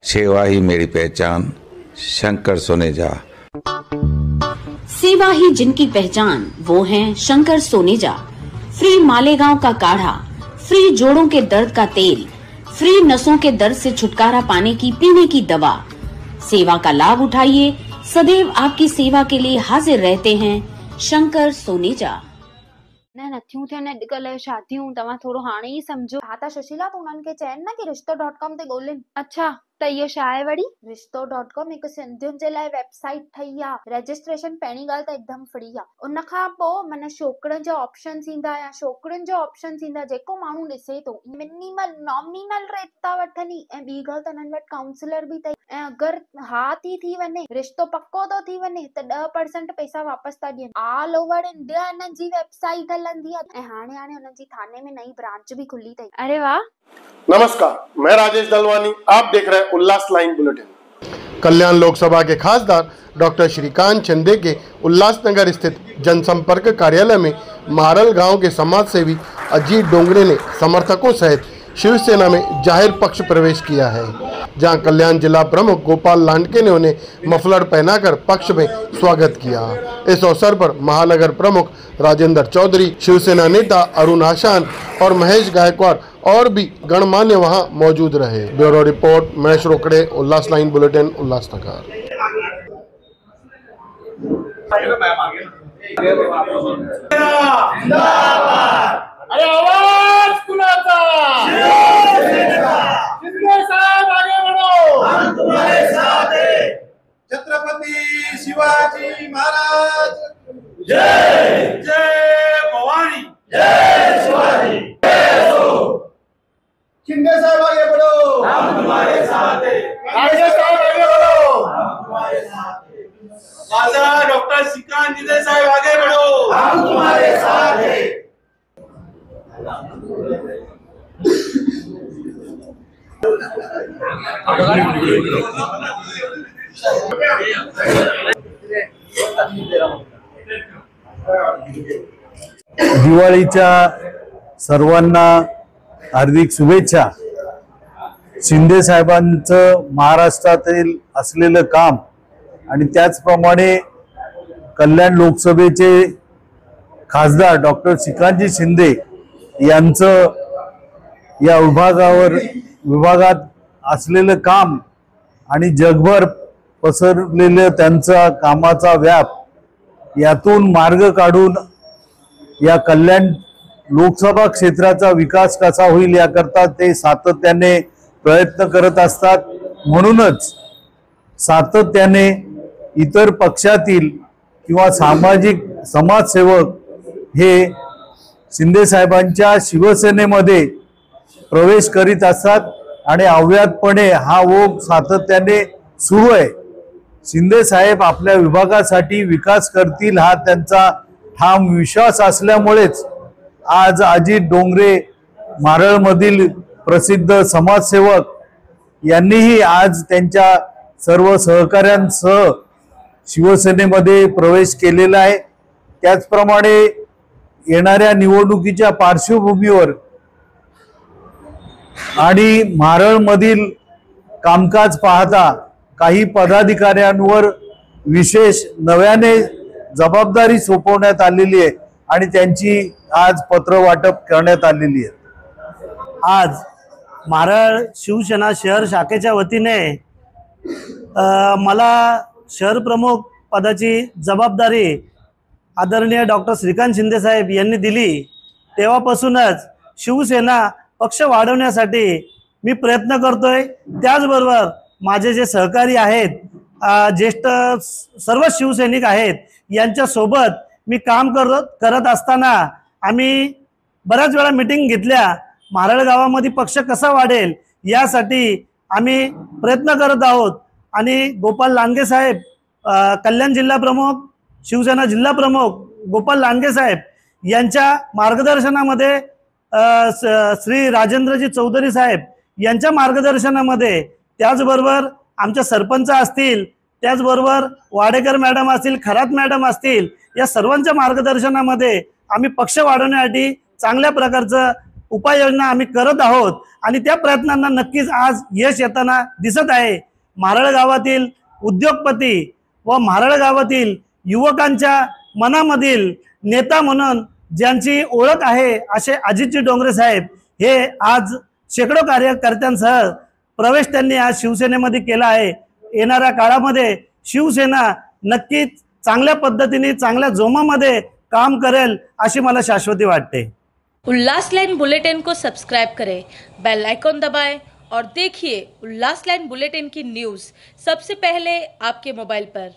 सेवा ही मेरी पहचान, शंकर सोनेजा। सेवा ही जिनकी पहचान, वो हैं शंकर सोनेजा। फ्री मालेगांव का काढ़ा, फ्री जोड़ों के दर्द का तेल, फ्री नसों के दर्द से छुटकारा पाने की पीने की दवा। सेवा का लाभ उठाइए, सदैव आपकी सेवा के लिए हाजिर रहते हैं शंकर सोनेजा। न नथियूं थियनि अॼुकल्ह शादियूं, तव्हां थोरो हाणे ई सम्झो। हा त सुशीला, तूं उन्हनि खे चइनि न कि रिश्तो.com ते ॻोल्हिनि। अच्छा, त इहो छा आहे वरी? रिश्तो.com हिकु सिंधियुनि जे लाइ वेबसाइट ठही आहे। रजिस्ट्रेशन पहिरीं ॻाल्हि त हिकदमि फ्री आहे। उन खां पोइ माना छोकिरनि जो ऑप्शन्स ईंदा या छोकिरियुनि जो ऑप्शन्स ईंदा, जेको माण्हू ॾिसे थो। मिनिमल नॉमिनल रेट था वठनि। ऐं ॿी ॻाल्हि त हिननि वटि काउंसलर बि अथई। ऐं अगरि हा थी वञे, रिश्तो पको थो थी वञे, त 10% पैसा वापसि था ॾियनि। ऑल ओवर इंडिया हिननि जी वेबसाइट हलंदी आहे। ऐं हाणे हुननि जी थाने में नई ब्रांच भी खुली थई। अरे वाह। नमस्कार, मैं राजेश दलवानी, आप देख रहे हैं उल्लास लाइन बुलेटिन। कल्याण लोकसभा के खासदार डॉक्टर श्रीकांत शिंदे के उल्लासनगर स्थित जनसंपर्क कार्यालय में मारल गांव के समाज सेवी अजीत डोंगरे ने समर्थकों सहित शिवसेना में जाहिर पक्ष प्रवेश किया है, जहां कल्याण जिला प्रमुख गोपाल लांडके ने उन्हें मफलर पहनाकर पक्ष में स्वागत किया। इस अवसर पर महानगर प्रमुख राजेंद्र चौधरी, शिवसेना नेता अरुण आशान और महेश गायकवाड़ और भी गणमान्य वहां मौजूद रहे। ब्यूरो रिपोर्ट महेश रोकड़े, उल्लास लाइन बुलेटिन, उल्लासनगर। अरे आवाज कुणाचा? शिंदे साहब आगे बढ़ो, हम तुम्हारे साथ हैं। छत्रपति शिवाजी महाराज जय। जय भवानी, जय शिवाजी, जय सो। शिंदे साहब आगे बढ़ो, हम तुम्हारे साथ हैं। राजेश साहब आगे बढ़ो, हम तुम्हारे साथ हैं। राजा डॉक्टर श्रीकांत शिंदे साहब आगे बढ़ो, हम तुम्हारे साथ हैं। दिवाळीच्या सर्वांना हार्दिक शुभेच्छा। शिंदे साहेबांचं महाराष्ट्रातील असलेलं काम आणि त्याचप्रमाणे कल्याण लोकसभेचे खासदार डॉक्टर श्रीकांतजी शिंदे यांचं या विभागात असलेलं काम आणि जगभर पसरलेलं त्यांचा कामाचा व्याप, यातून मार्ग काढून या कल्याण लोकसभा क्षेत्राचा विकास कसा होईल याकरता ते सातत्याने प्रयत्न करत असतात। म्हणूनच सातत्याने इतर पक्षातील किंवा सामाजिक समाजसेवक हे शिंदे साहेबांच्या शिवसेनेमध्ये प्रवेश करीत असतात आणि अव्याहतपणे हा ओघ सातत्याने सुरू आहे। शिंदे साहेब आपल्या विभागासाठी विकास करतील हा त्यांचा ठाम विश्वास असल्यामुळेच आज अजित डोंगरे, मारळमधील प्रसिद्ध समाजसेवक, यांनीही आज त्यांच्या सर्व सहकाऱ्यांसह शिवसेनेमध्ये प्रवेश केलेला आहे। त्याचप्रमाणे येणाऱ्या निवडणुकीच्या पार्श्वभूमीवर आणि मारळमधील कामकाज पाहता काही पदाधिकाऱ्यांवर विशेष नव्याने जबाबदारी सोपवण्यात आलेली आहे आणि त्यांची आज पत्र वाटप करण्यात आलेली आहे। आज मारळ शिवसेना शहर शाखेच्या वतीने मला शहर प्रमुख पदाची जबाबदारी आदरणीय डॉक्टर श्रीकांत शिंदे साहेब यांनी दिली, तेव्हापासूनच शिवसेना पक्ष वाढवण्यासाठी मी प्रयत्न करतोय। त्याचबरोबर माझे जे सहकारी आहेत, ज्येष्ठ सर्व शिवसैनिक आहेत, यांच्या सोबत मी काम करत असताना आम्ही बऱ्याच वेळा मीटिंग घेतल्या। मारळ गावामध्ये पक्ष कसा वाढेल यासाठी आम्ही प्रयत्न करत आहोत आणि गोपाल लांडगे साहेब, कल्याण जिल्हा प्रमुख, शिवसेना जिल्हा प्रमुख गोपाल लांडगे साहेब यांच्या मार्गदर्शनामध्ये, श्री राजेंद्रजी चौधरी साहेब यांच्या मार्गदर्शनामध्ये, त्याचबरोबर आमच्या सरपंच असतील, त्याचबरोबर वाडेकर मॅडम असतील, खरात मॅडम असतील, या सर्वांच्या मार्गदर्शनामध्ये आम्ही पक्ष वाढवण्यासाठी चांगल्या प्रकारचं उपाययोजना आम्ही करत आहोत आणि त्या प्रयत्नांना नक्कीच आज यश येताना दिसत आहे. मारळ गावातील उद्योगपती व मारळ गावातील युवकांच्या मनामधील नेता म्हणून ज्यांची ओळख आहे असे अजितजी डोंगरे साहेब हे आज शेकडो कार्यकर्त्यांसह प्रवेश त्यांनी आज शिवसेनेमध्ये केला आहे. येणाऱ्या काळामध्ये शिवसेना नक्कीच चांगल्या पद्धतीने चांगल्या जोमामध्ये काम करेल अशी मला शाश्वती वाटते. उल्लास लाइन बुलेटिन को सब्सक्राइब करें, बेल आइकॉन दबाएं और देखिए उल्लास लाइन बुलेटिन की न्यूज़ सबसे पहले आपके मोबाइल पर।